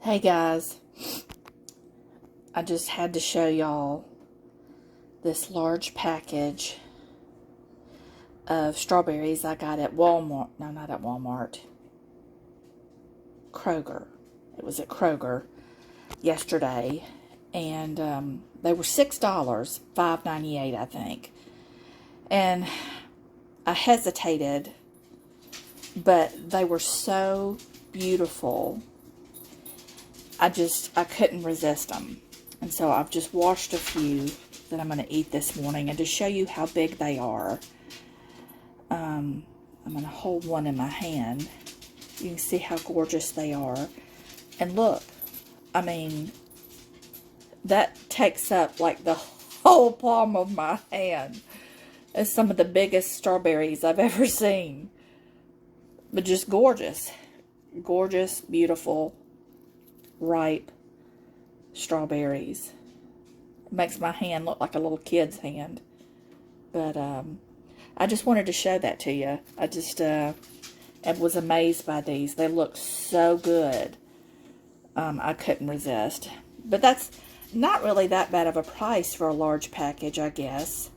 Hey guys, I just had to show y'all this large package of strawberries I got at Walmart. No, not at Walmart. Kroger. It was at Kroger yesterday, and they were $6, $5.98 I think. And I hesitated, but they were so beautiful. I couldn't resist them. And so I've just washed a few that I'm going to eat this morning. And to show you how big they are, I'm going to hold one in my hand. You can see how gorgeous they are. And look, I mean, that takes up like the whole palm of my hand. It's some of the biggest strawberries I've ever seen. But just gorgeous. Gorgeous, beautiful, ripe strawberries. It makes my hand look like a little kid's hand. But I just wanted to show that to you. I was amazed by these. They look so good. I couldn't resist. But that's not really that bad of a price for a large package, I guess.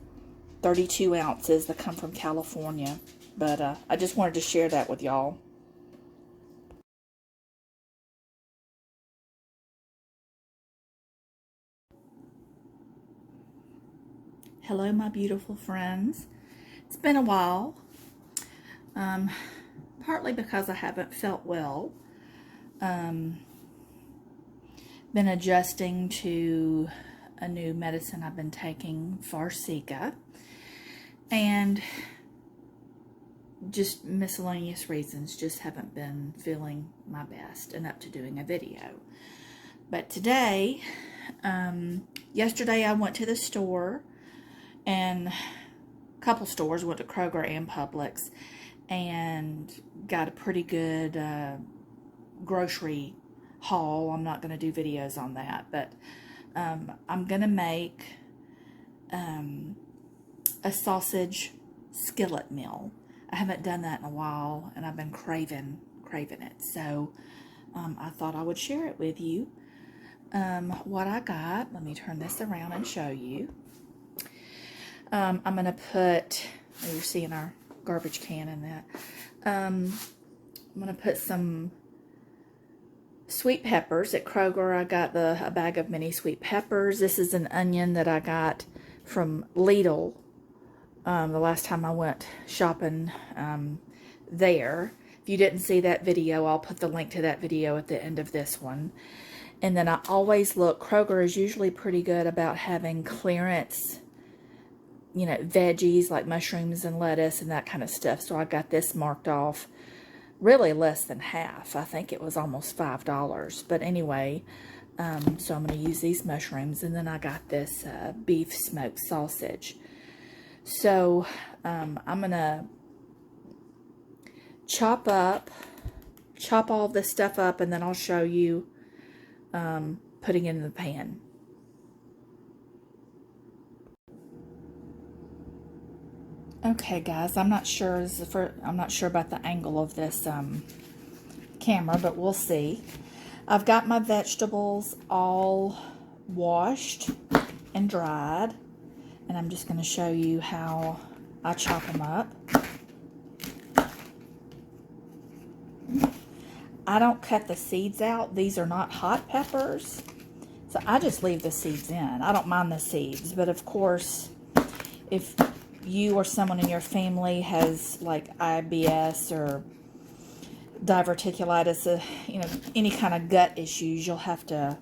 32 ounces that come from California. But I just wanted to share that with y'all. Hello, my beautiful friends. It's been a while. Partly because I haven't felt well. Been adjusting to a new medicine I've been taking, Skillet, and just miscellaneous reasons, just haven't been feeling my best and up to doing a video. But today, yesterday I went to the store, and a couple stores, went to Kroger and Publix, and got a pretty good grocery haul. I'm not going to do videos on that, but I'm going to make a sausage skillet meal. I haven't done that in a while, and I've been craving it. So I thought I would share it with you. What I got, let me turn this around and show you. I'm going to put, you're seeing our garbage can in that. I'm going to put some sweet peppers. At Kroger, I got a bag of mini sweet peppers. This is an onion that I got from Lidl the last time I went shopping there. If you didn't see that video, I'll put the link to that video at the end of this one. And then I always look, Kroger is usually pretty good about having clearance, you know, veggies like mushrooms and lettuce and that kind of stuff. So I got this marked off really less than half. I think it was almost $5. But anyway, so I'm going to use these mushrooms. And then I got this beef smoked sausage. So I'm going to chop all this stuff up, and then I'll show you putting it in the pan. Okay, guys, I'm not sure about the angle of this camera, but we'll see. I've got my vegetables all washed and dried, and I'm just going to show you how I chop them up. I don't cut the seeds out. These are not hot peppers, so I just leave the seeds in. I don't mind the seeds, but of course, if you or someone in your family has like IBS or diverticulitis, you know, any kind of gut issues, you'll have to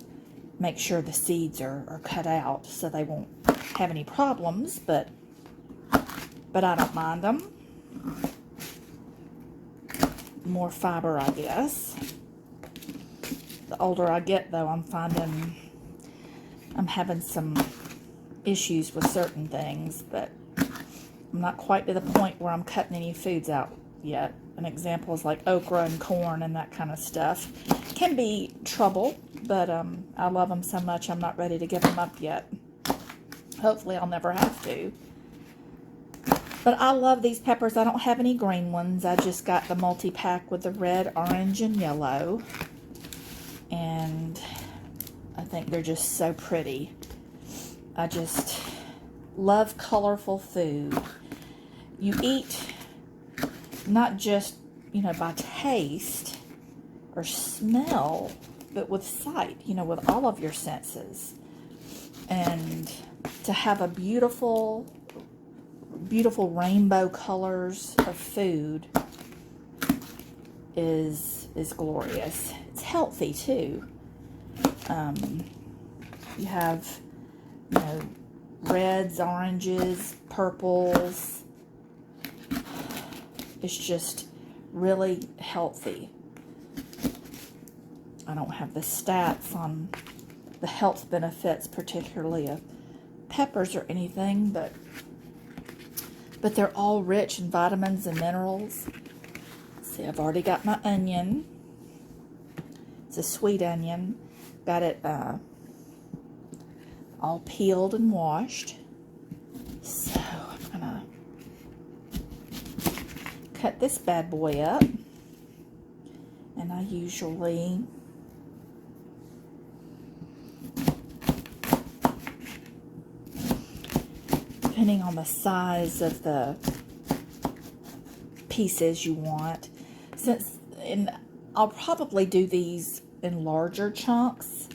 make sure the seeds are cut out so they won't have any problems, but I don't mind them. More fiber, I guess. The older I get, though, I'm finding I'm having some issues with certain things, but I'm not quite to the point where I'm cutting any foods out yet. An example is like okra and corn and that kind of stuff. Can be trouble, but I love them so much I'm not ready to give them up yet. Hopefully I'll never have to. But I love these peppers. I don't have any green ones. I just got the multi-pack with the red, orange, and yellow. and I think they're just so pretty. I just love colorful food. You eat not just, by taste or smell, but with sight, with all of your senses. And to have a beautiful, beautiful rainbow colors of food is glorious. It's healthy too. You have, reds, oranges, purples. It's just really healthy. I don't have the stats on the health benefits, particularly of peppers or anything, but they're all rich in vitamins and minerals. See, I've already got my onion. It's a sweet onion. Got it all peeled and washed. So I'm gonna cut this bad boy up, and I usually depending on the size of the pieces you want, and I'll probably do these in larger chunks.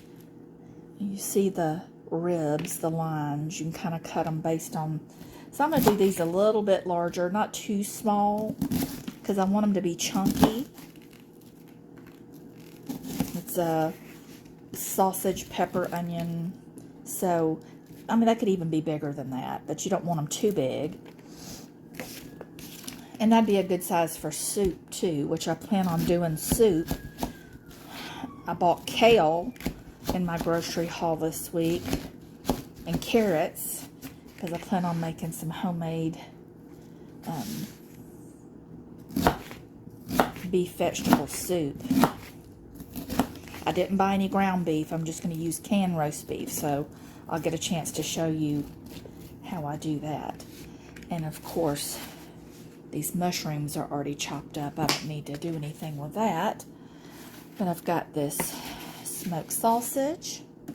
You see the ribs, the lines, you can kind of cut them based on. So I'm going to do these a little bit larger, not too small, because I want them to be chunky. It's a sausage, pepper, onion. So, that could even be bigger than that, but you don't want them too big. And that'd be a good size for soup too, which I plan on doing soup. I bought kale in my grocery haul this week and carrots because I plan on making some homemade beef vegetable soup. I didn't buy any ground beef. I'm just going to use canned roast beef, so I'll get a chance to show you how I do that. And of course, these mushrooms are already chopped up. I don't need to do anything with that. But I've got this smoked sausage. I'm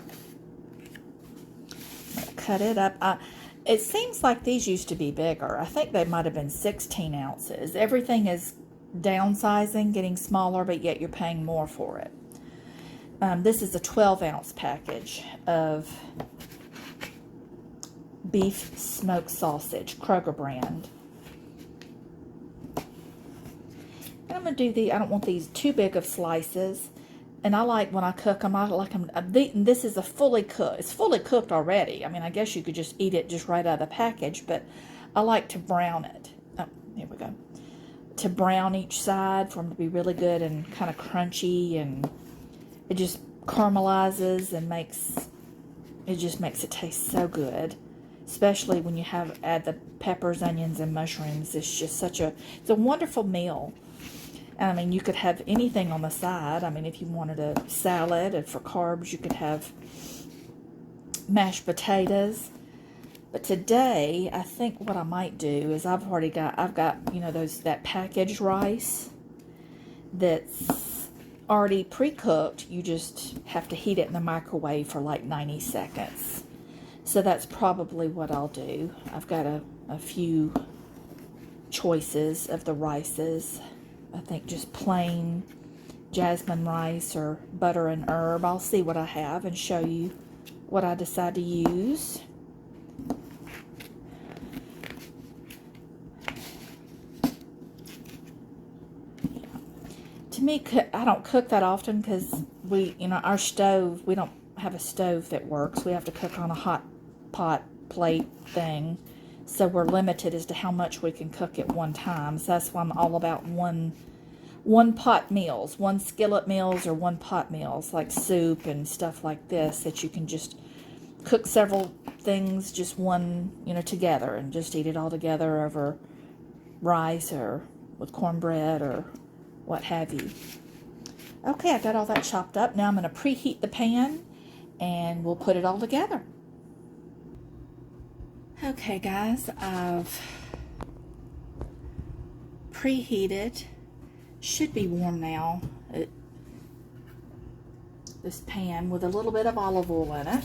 going to cut it up. It seems like these used to be bigger. I think they might have been 16 ounces. Everything is downsizing, getting smaller, but yet you're paying more for it. This is a 12-ounce package of beef smoked sausage, Kroger brand. And I'm going to do I don't want these too big of slices. And I like, when I cook them, I like them, this is it's fully cooked already. I guess you could just eat it just right out of the package, but I like to brown it. Oh, here we go. To brown each side for them to be really good and kind of crunchy, and it just caramelizes and just makes it taste so good. Especially when you add the peppers, onions, and mushrooms. It's just it's a wonderful meal. You could have anything on the side. If you wanted a salad, and for carbs, you could have mashed potatoes. But today, I think what I might do is I've got, that packaged rice that's already pre-cooked. You just have to heat it in the microwave for like 90 seconds. So that's probably what I'll do. I've got a few choices of the rices. I think just plain jasmine rice or butter and herb. I'll see what I have and show you what I decide to use. To me, I don't cook that often because our stove, we don't have a stove that works. We have to cook on a hot pot plate thing. So we're limited as to how much we can cook at one time. So that's why I'm all about one pot meals, one skillet meals or one pot meals, like soup and stuff like this, that you can just cook several things, just one, together, and just eat it all together over rice or with cornbread or what have you. Okay, I got all that chopped up. Now I'm going to preheat the pan and we'll put it all together. Okay, guys, I've preheated. Should be warm now. this pan with a little bit of olive oil in it.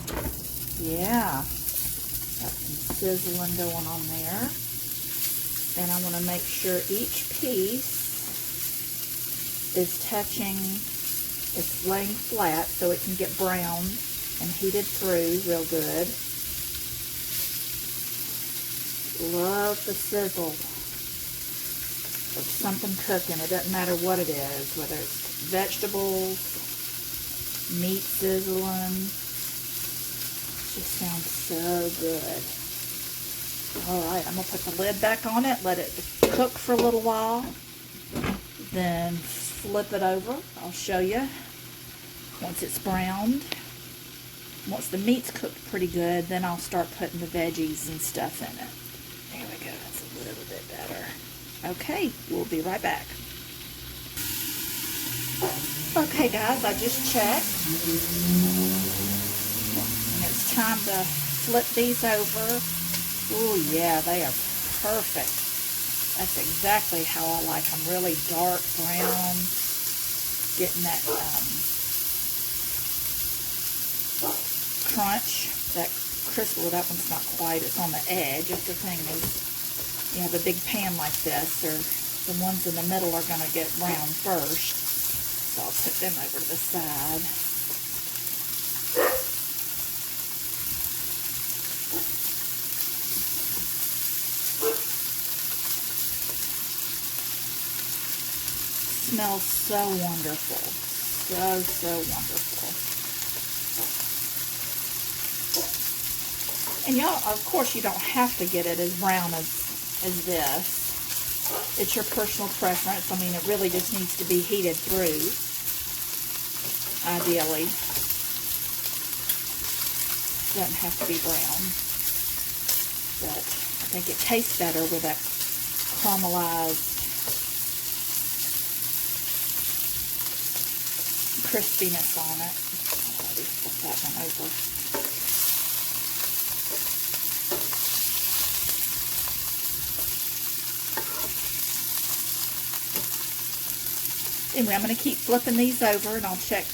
Yeah. Got some sizzling going on there. And I want to make sure each piece is touching, it's laying flat so it can get browned and heated through real good. Love the sizzle of something cooking. It doesn't matter what it is, whether it's vegetables, meat sizzling. It just sounds so good. Alright, I'm going to put the lid back on it, let it cook for a little while, then flip it over. I'll show you once it's browned. Once the meat's cooked pretty good, then I'll start putting the veggies and stuff in it. There we go, that's a little bit better. Okay, we'll be right back. Okay guys, I just checked. And it's time to flip these over. Oh yeah, they are perfect. That's exactly how I like them. Really dark brown. Getting that crunch, that crisp. Well, that one's not quite. It's on the edge. That's the thing is, you have a big pan like this, or the ones in the middle are going to get brown first. So I'll put them over to the side. Smells so wonderful. So wonderful. And y'all, of course, you don't have to get it as brown as this. It's your personal preference. I mean, it really just needs to be heated through, ideally. Doesn't have to be brown. But I think it tastes better with that caramelized crispiness on it. Alrighty, flip that one over. Anyway, I'm going to keep flipping these over, and we'll check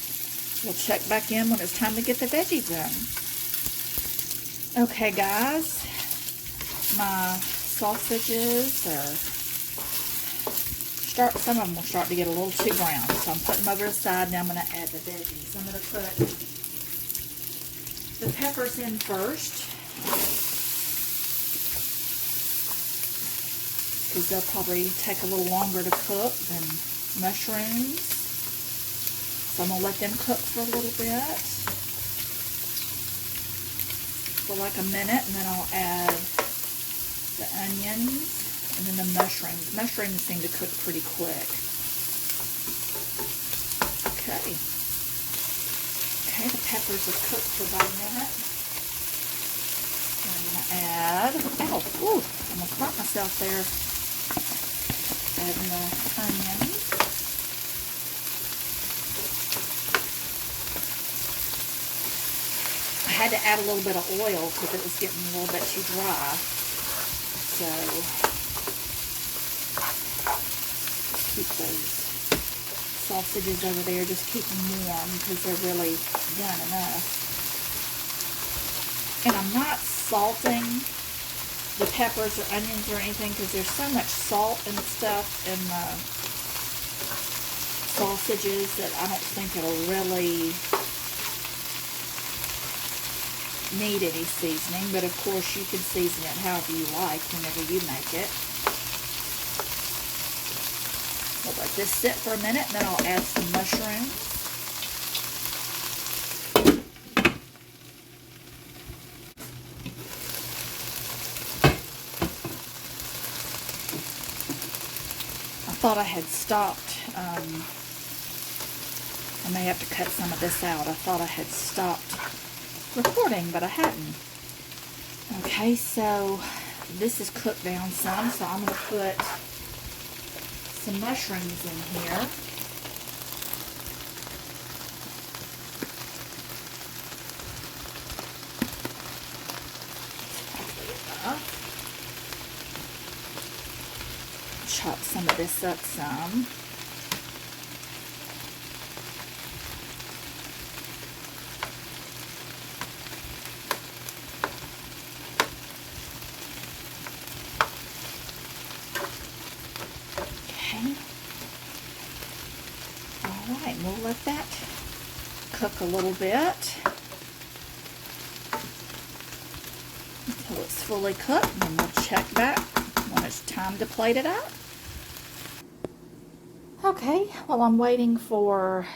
back in when it's time to get the veggies in. Okay, guys, my sausages some of them will start to get a little too brown, so I'm putting them over to the side. Now I'm going to add the veggies. I'm going to put the peppers in first, because they'll probably take a little longer to cook than mushrooms. So I'm going to let them cook for a little bit, for like a minute, and then I'll add the onions. And then the mushrooms. Mushrooms seem to cook pretty quick. Okay. Okay, the peppers have cooked for about a minute. I'm going to add, I'm going to caught myself there. Adding the onions. I had to add a little bit of oil because it was getting a little bit too dry. So keep those sausages over there, just keep them warm because they're really done enough. And I'm not salting the peppers or onions or anything because there's so much salt and stuff in the sausages that I don't think it'll really need any seasoning. But of course you can season it however you like whenever you make it. I'll let this sit for a minute, and then I'll add some mushrooms. I thought I had stopped. I may have to cut some of this out. I thought I had stopped recording, but I hadn't. Okay, so this is cooked down some, so I'm going to put some mushrooms in here. Chop some of this up some. Alright, we'll let that cook a little bit until it's fully cooked, and then we'll check back when it's time to plate it out. Okay, while I'm waiting for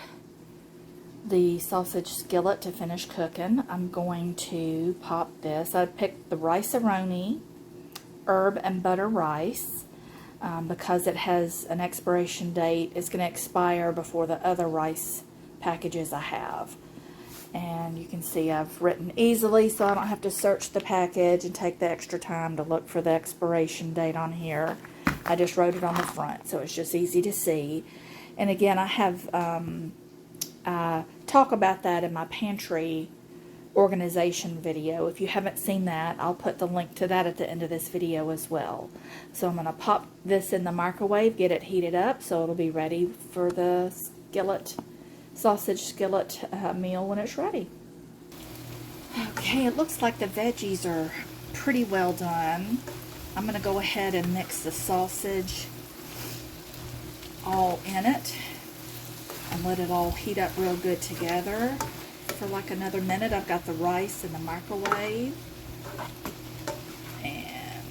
the sausage skillet to finish cooking, I'm going to pop this. I picked the rice-a-roni herb and butter rice because it has an expiration date. It's going to expire before the other rice packages I have. And you can see I've written easily, so I don't have to search the package and take the extra time to look for the expiration date on here. I just wrote it on the front, so it's just easy to see. And again, I have talk about that in my pantry organization video. If you haven't seen that, I'll put the link to that at the end of this video as well. So I'm going to pop this in the microwave, get it heated up so it'll be ready for the skillet, sausage skillet meal when it's ready. Okay, it looks like the veggies are pretty well done. I'm going to go ahead and mix the sausage all in it and let it all heat up real good together for like another minute. I've got the rice in the microwave, and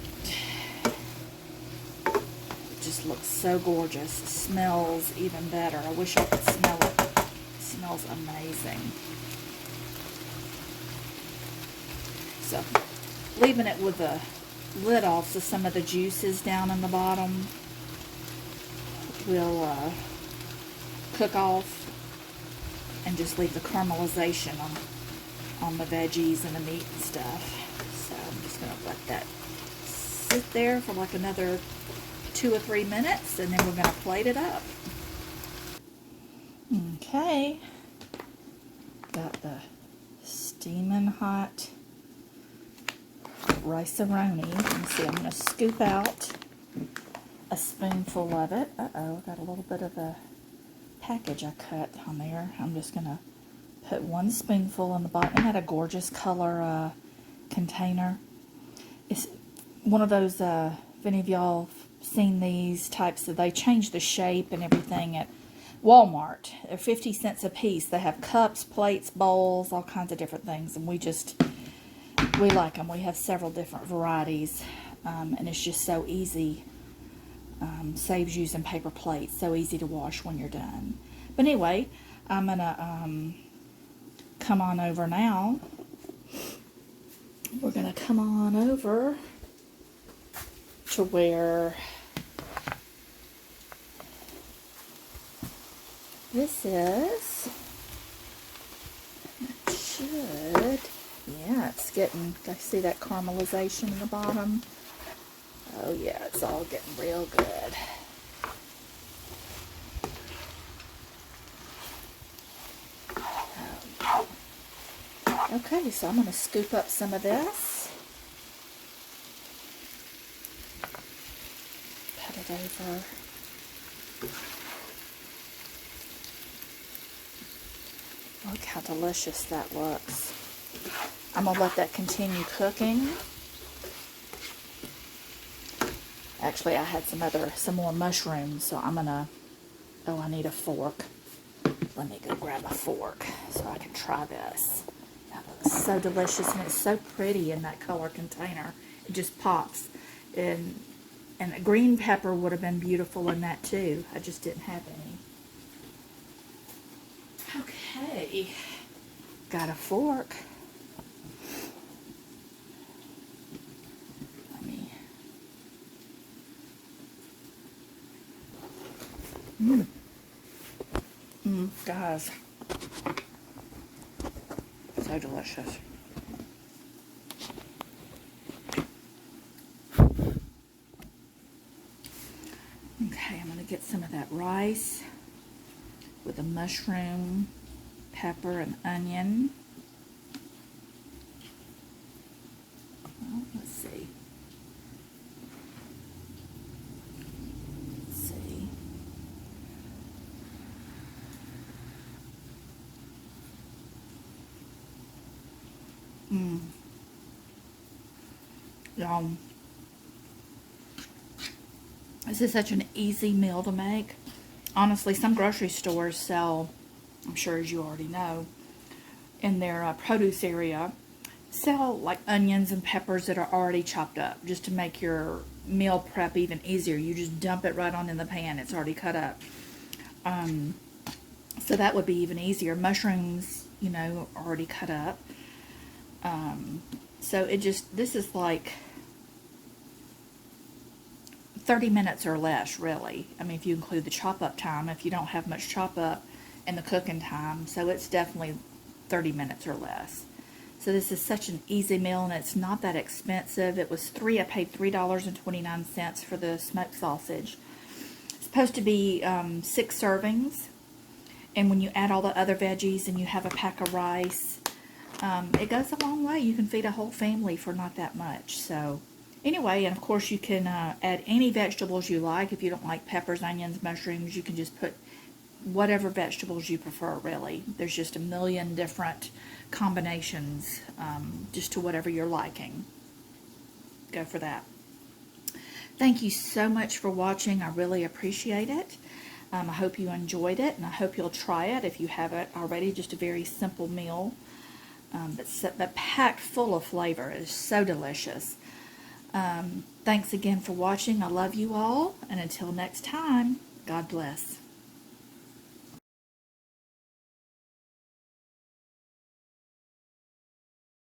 it just looks so gorgeous. It smells even better. I wish I could smell it. It smells amazing. So leaving it with the lid off so some of the juices down in the bottom will cook off, and just leave the caramelization on the veggies and the meat and stuff. So I'm just going to let that sit there for like another 2 or 3 minutes, and then we're going to plate it up. Okay, got the steaming hot rice-a-roni. You can see I'm going to scoop out a spoonful of it. Uh-oh, got a little bit of the package I cut on there. I'm just going to put 1 spoonful in the bottom. Isn't that a gorgeous color container? It's one of those, if any of y'all seen these types, they change the shape and everything at Walmart. They're 50 cents a piece. They have cups, plates, bowls, all kinds of different things, and we like them. We have several different varieties, and it's just so easy. Saves using paper plates. So easy to wash when you're done. But anyway, I'm gonna come on over now. We're gonna come on over to where this is. It should, yeah, it's getting. I see that caramelization in the bottom. Oh yeah, it's all getting real good. Okay, so I'm going to scoop up some of this. Put it over. Look how delicious that looks. I'm going to let that continue cooking. Actually, I had some more mushrooms, so I'm gonna, oh, I need a fork. Let me go grab a fork so I can try this. That looks so delicious, and it's so pretty in that color container. It just pops. And a green pepper would have been beautiful in that too. I just didn't have any. Okay, got a fork. Guys, so delicious. Okay, I'm going to get some of that rice with the mushroom, pepper, and onion. Well, let's see. Y'all, this is such an easy meal to make. honestly, some grocery stores sell, I'm sure as you already know, in their produce area, sell like onions and peppers that are already chopped up just to make your meal prep even easier. You just dump it right on in the pan. It's already cut up. So that would be even easier. Mushrooms, already cut up. So this is like 30 minutes or less, really. I mean, if you include the chop up time, if you don't have much chop up and the cooking time, so it's definitely 30 minutes or less. So this is such an easy meal, and it's not that expensive. I paid $3.29 for the smoked sausage. It's supposed to be 6 servings, and when you add all the other veggies and you have a pack of rice, it goes a long way. You can feed a whole family for not that much. So anyway, and of course you can add any vegetables you like. If you don't like peppers, onions, mushrooms, you can just put whatever vegetables you prefer, really. There's just a million different combinations, just to whatever you're liking. Go for that. Thank you so much for watching. I really appreciate it. I hope you enjoyed it, and I hope you'll try it if you haven't already. Just a very simple meal, but packed full of flavor. It is so delicious. Thanks again for watching. I love you all, and until next time, God bless.